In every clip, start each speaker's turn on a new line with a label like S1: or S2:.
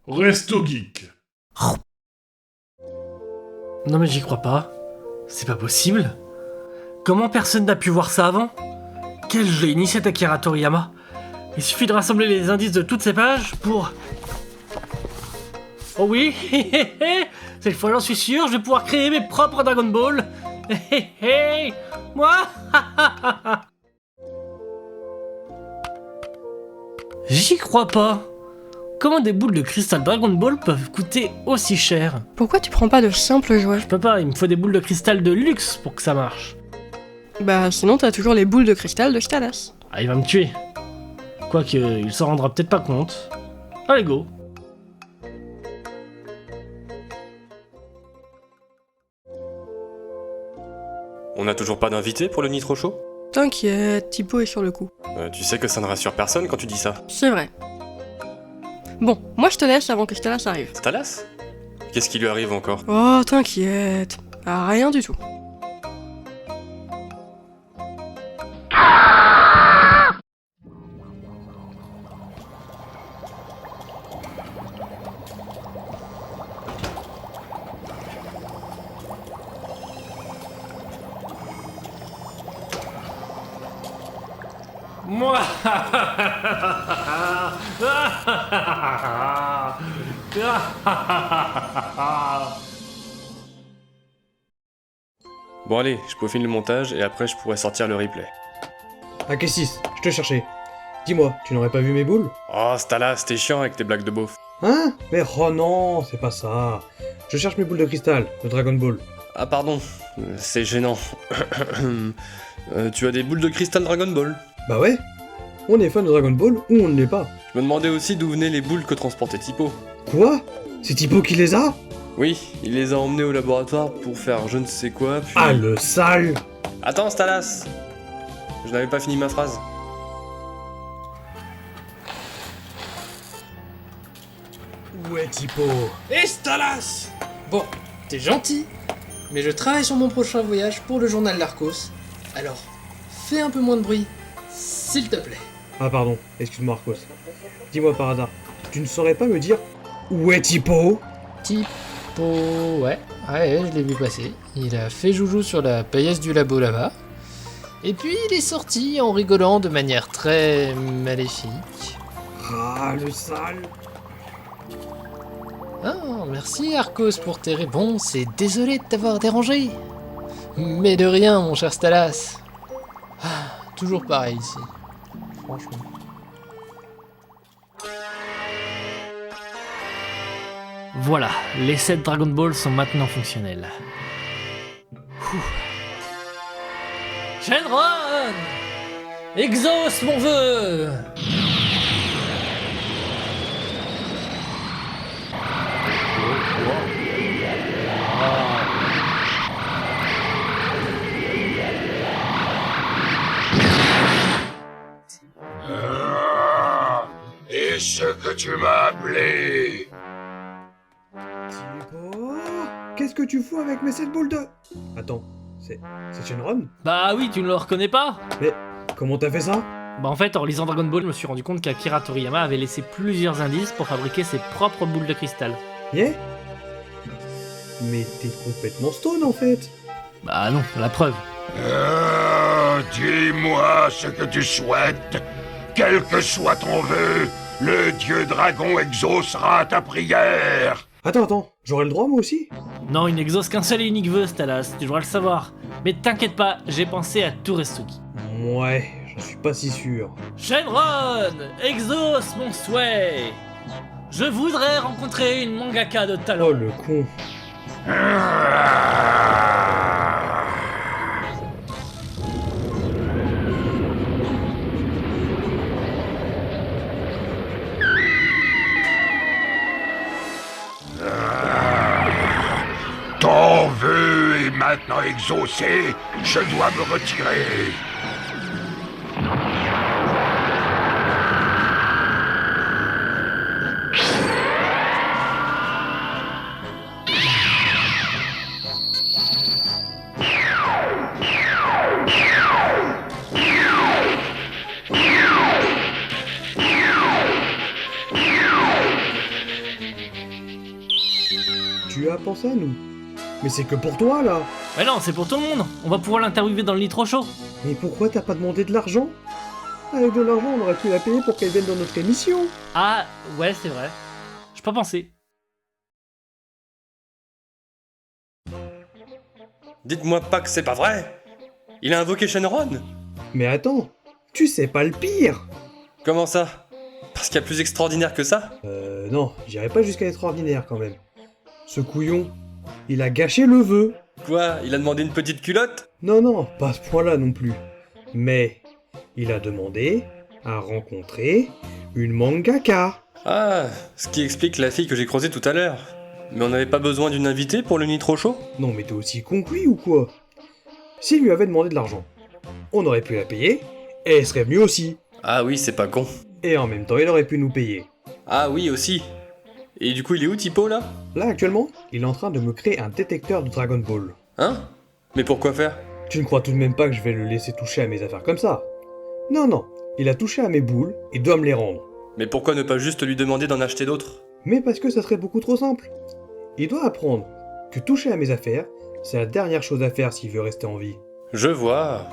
S1: Resto Geek.
S2: Non mais j'y crois pas. C'est pas possible. Comment personne n'a pu voir ça avant? Quel génie cet Akira Toriyama. Il suffit de rassembler les indices de toutes ces pages pour... Oh oui, cette fois j'en suis sûr, je vais pouvoir créer mes propres Dragon Ball. Moi. J'y crois pas. Comment des boules de cristal Dragon Ball peuvent coûter aussi cher?
S3: Pourquoi tu prends pas de simples jouets?
S2: Je peux pas, il me faut des boules de cristal de luxe pour que ça marche.
S3: Bah sinon t'as toujours les boules de cristal de Stalas.
S2: Ah, il va me tuer. Quoique, il s'en rendra peut-être pas compte. Allez, go.
S4: On n'a toujours pas d'invité pour le Nitro Show?
S3: T'inquiète, Tipo est sur le coup.
S4: Tu sais que ça ne rassure personne quand tu dis ça.
S3: C'est vrai. Bon, moi je te laisse avant que Stalas arrive.
S4: Stalas? Qu'est-ce qui lui arrive encore?
S3: Oh, t'inquiète. Ah, rien du tout.
S2: Moi.
S4: Bon allez, je peaufine le montage et après je pourrai sortir le replay.
S5: Ah Kessis, je te cherchais. Dis-moi, tu n'aurais pas vu mes boules?
S4: Oh Stalas, t'es chiant avec tes blagues de beauf.
S5: Hein? Mais oh non, c'est pas ça. Je cherche mes boules de cristal, de Dragon Ball.
S4: Ah pardon, c'est gênant. Tu as des boules de cristal Dragon Ball?
S5: Bah ouais. On est fan de Dragon Ball ou on ne l'est pas.
S4: Je me demandais aussi d'où venaient les boules que transportait Tipo.
S5: Quoi? C'est Tipo qui les a?
S4: Oui, il les a emmenées au laboratoire pour faire je ne sais quoi, puis...
S5: Ah le sale!
S4: Attends Stalas! Je n'avais pas fini ma phrase.
S5: Où est Tipo?
S6: Et Stalas! Bon, t'es gentil, mais je travaille sur mon prochain voyage pour le journal Larcos. Alors, fais un peu moins de bruit, s'il te plaît.
S5: Ah pardon, excuse-moi Arcos. Dis-moi par hasard, tu ne saurais pas me dire où est Tipo?
S6: Tipo... Ouais, je l'ai vu passer. Il a fait joujou sur la paillasse du labo là-bas. Et puis il est sorti en rigolant de manière très maléfique.
S5: Ah le sale!
S6: Ah, merci Arcos pour tes réponses et désolé de t'avoir dérangé. Mais de rien mon cher Stalas. Ah, toujours pareil ici. Franchement.
S2: Voilà, les 7 Dragon Ball sont maintenant fonctionnels. Shenron! Exauce mon vœu!
S1: Et ce que tu m'as appelé?
S5: Tipo? Qu'est-ce que tu fous avec mes 7 boules de... Attends, c'est Shenron?
S2: Bah oui, tu ne le reconnais pas?
S5: Mais comment t'as fait ça?
S2: Bah en fait, en lisant Dragon Ball, je me suis rendu compte qu'Akira Toriyama avait laissé plusieurs indices pour fabriquer ses propres boules de cristal.
S5: Yeah? Mais t'es complètement stone en fait.
S2: Bah non, la preuve.
S1: Dis-moi ce que tu souhaites. Quel que soit ton vœu, le dieu dragon exaucera ta prière.
S5: Attends, j'aurai le droit moi aussi?
S2: Non, il n'exauce qu'un seul et unique vœu, Stalas, tu devras le savoir. Mais t'inquiète pas, j'ai pensé à tout Restogi.
S5: Ouais, j'en suis pas si sûr.
S2: Shenron, exauce mon souhait. Je voudrais rencontrer une mangaka de talent.
S5: Oh le con.
S1: Ton vœu est maintenant exaucé. Je dois me retirer.
S5: tu as pensé à nous. Mais c'est que pour toi, là.
S2: Mais non, c'est pour tout le monde. On va pouvoir l'interviewer dans le Nitro Show.
S5: Mais pourquoi t'as pas demandé de l'argent? Avec de l'argent, on aurait pu la payer pour qu'elle vienne dans notre émission.
S2: Ah, ouais, c'est vrai. J'ai pas pensé.
S4: Dites-moi pas que c'est pas vrai. Il a invoqué Shenron.
S5: Mais attends, tu sais pas le pire.
S4: Comment ça? Parce qu'il y a plus extraordinaire que ça?
S5: Non, j'irai pas jusqu'à l'extraordinaire quand même. Ce couillon, il a gâché le vœu.
S4: Quoi? Il a demandé une petite culotte?
S5: Non, pas à ce point-là non plus. Mais il a demandé à rencontrer une mangaka.
S4: Ah, ce qui explique la fille que j'ai croisée tout à l'heure. Mais on n'avait pas besoin d'une invitée pour le Nitro Show?
S5: Non mais t'es aussi con que lui ou quoi? S'il lui avait demandé de l'argent, on aurait pu la payer, et elle serait venue aussi.
S4: Ah oui, c'est pas con.
S5: Et en même temps, il aurait pu nous payer.
S4: Ah oui, aussi. Et du coup, il est où, Tipo, là?
S5: Là, actuellement, il est en train de me créer un détecteur de Dragon Ball.
S4: Hein? Mais pourquoi faire?
S5: Tu ne crois tout de même pas que je vais le laisser toucher à mes affaires comme ça? Non, il a touché à mes boules et doit me les rendre.
S4: Mais pourquoi ne pas juste lui demander d'en acheter d'autres?
S5: Mais parce que ça serait beaucoup trop simple. Il doit apprendre que toucher à mes affaires, c'est la dernière chose à faire s'il veut rester en vie.
S4: Je vois.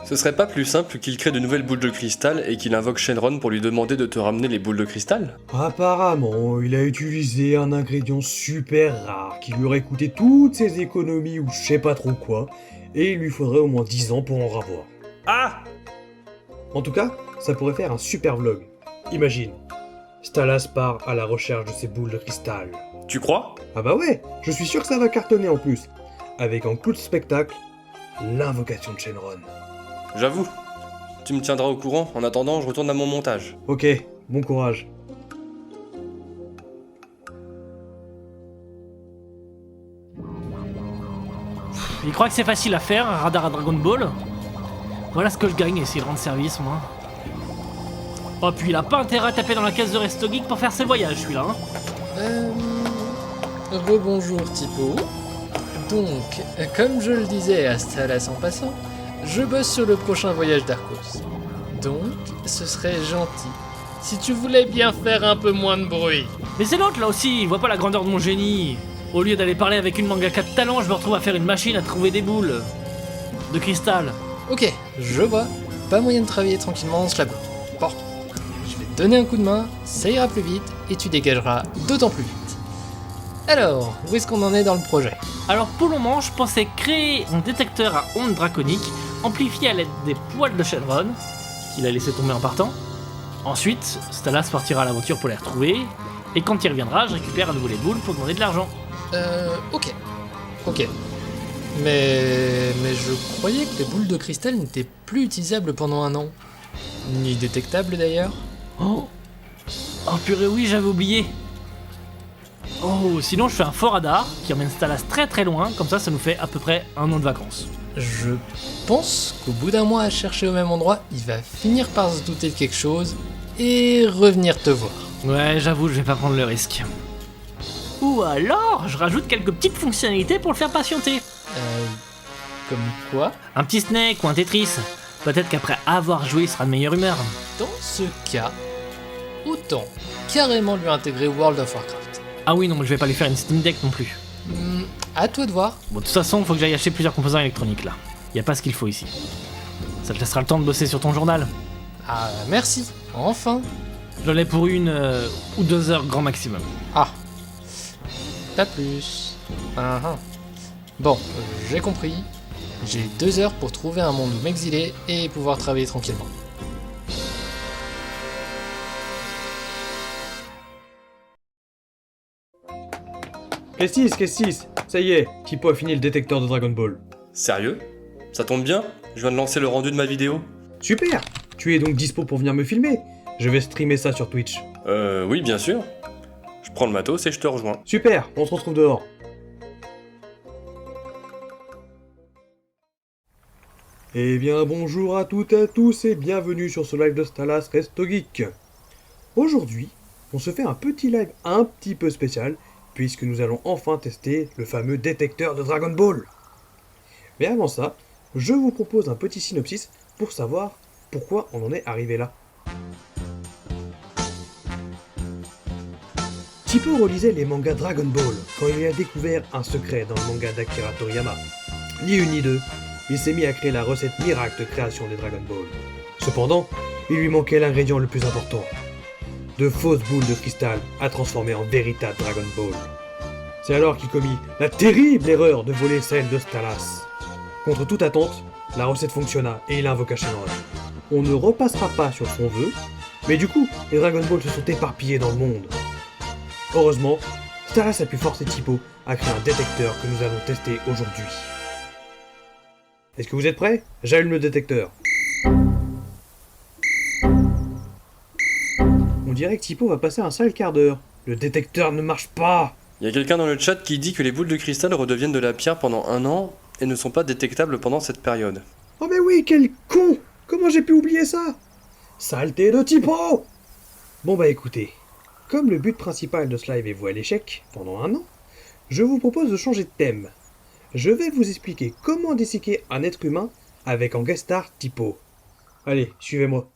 S4: Ce serait pas plus simple qu'il crée de nouvelles boules de cristal et qu'il invoque Shenron pour lui demander de te ramener les boules de cristal?
S5: Apparemment, il a utilisé un ingrédient super rare qui lui aurait coûté toutes ses économies ou je sais pas trop quoi, et il lui faudrait au moins 10 ans pour en ravoir.
S4: Ah!
S5: En tout cas, ça pourrait faire un super vlog. Imagine, Stalas part à la recherche de ses boules de cristal.
S4: Tu crois?
S5: Ah bah ouais, je suis sûr que ça va cartonner en plus. Avec en coup de spectacle, l'invocation de Shenron.
S4: J'avoue. Tu me tiendras au courant, en attendant je retourne à mon montage.
S5: Ok, bon courage.
S2: Il croit que c'est facile à faire, un radar à Dragon Ball. Voilà ce que je gagne, essayer de rendre service, moi. Oh, puis il a pas intérêt à taper dans la caisse de Resto Geek pour faire ses voyages, celui-là, hein.
S6: Rebonjour Tipo. Donc, comme je le disais à Stalas en passant, je bosse sur le prochain voyage d'Arcos. Donc, ce serait gentil si tu voulais bien faire un peu moins de bruit.
S2: Mais c'est l'autre, là aussi, il voit pas la grandeur de mon génie. Au lieu d'aller parler avec une mangaka de talent, je me retrouve à faire une machine à trouver des boules. De cristal.
S6: Ok, je vois. Pas moyen de travailler tranquillement dans ce labo. Bon, je vais te donner un coup de main, ça ira plus vite et tu dégageras d'autant plus vite. Alors, où est-ce qu'on en est dans le projet?
S2: Alors pour le moment, je pensais créer un détecteur à ondes draconiques amplifié à l'aide des poils de Shenron, qu'il a laissé tomber en partant. Ensuite, Stalas partira à l'aventure pour les retrouver, et quand il reviendra, je récupère à nouveau les boules pour demander de l'argent.
S6: Ok. Mais je croyais que les boules de cristal n'étaient plus utilisables pendant un an. Ni détectables d'ailleurs.
S2: Oh purée, oui, j'avais oublié. Oh, sinon je fais un faux radar qui emmène Stalas très très loin, comme ça nous fait à peu près un an de vacances.
S6: Je pense qu'au bout d'un mois à chercher au même endroit, il va finir par se douter de quelque chose et revenir te voir.
S2: Ouais, j'avoue, je vais pas prendre le risque. Ou alors, je rajoute quelques petites fonctionnalités pour le faire patienter.
S6: Comme quoi?
S2: Un petit Snake ou un Tetris. Peut-être qu'après avoir joué, il sera de meilleure humeur.
S6: Dans ce cas, autant carrément lui intégrer World of Warcraft.
S2: Ah oui, non, mais je vais pas lui faire une Steam Deck non plus.
S6: À toi de voir.
S2: Bon, de toute façon, faut que j'aille acheter plusieurs composants électroniques là. Y a pas ce qu'il faut ici. Ça te laissera le temps de bosser sur ton journal.
S6: Ah, merci. Enfin.
S2: J'en ai pour 1 ou 2 heures grand maximum.
S6: Ah. Pas plus. Bon, j'ai compris. J'ai 2 heures pour trouver un monde où m'exiler et pouvoir travailler tranquillement.
S5: Qu'est-ce ça y est, Tipo a fini le détecteur de Dragon Ball.
S4: Sérieux? Ça tombe bien, je viens de lancer le rendu de ma vidéo.
S5: Super! Tu es donc dispo pour venir me filmer? Je vais streamer ça sur Twitch.
S4: Oui, bien sûr. Je prends le matos et je te rejoins.
S5: Super, on se retrouve dehors. Eh bien bonjour à toutes et à tous et bienvenue sur ce live de Stalas Resto Geek. Aujourd'hui, on se fait un petit live un petit peu spécial puisque nous allons enfin tester le fameux détecteur de Dragon Ball. Mais avant ça, je vous propose un petit synopsis pour savoir pourquoi on en est arrivé là. Tipo relisait les mangas Dragon Ball quand il a découvert un secret dans le manga d'Akira Toriyama. Ni une ni deux, il s'est mis à créer la recette miracle de création des Dragon Ball. Cependant, il lui manquait l'ingrédient le plus important. De fausses boules de cristal à transformer en véritable Dragon Ball. C'est alors qu'il commit la terrible erreur de voler celle de Stalas. Contre toute attente, la recette fonctionna et il invoqua Shenron. On ne repassera pas sur son vœu, mais du coup, les Dragon Ball se sont éparpillés dans le monde. Heureusement, Stalas a pu forcer Tipo à créer un détecteur que nous allons tester aujourd'hui. Est-ce que vous êtes prêts? J'allume le détecteur. On dirait que Tipo va passer un sale quart d'heure. Le détecteur ne marche pas.
S4: Il y a quelqu'un dans le chat qui dit que les boules de cristal redeviennent de la pierre pendant 1 an et ne sont pas détectables pendant cette période.
S5: Oh mais oui, quel con! Comment j'ai pu oublier ça? Saleté de Tipo! Bon bah écoutez, comme le but principal de ce live est voué à l'échec pendant 1 an, je vous propose de changer de thème. Je vais vous expliquer comment disséquer un être humain avec en guest star Tipo. Allez, suivez-moi.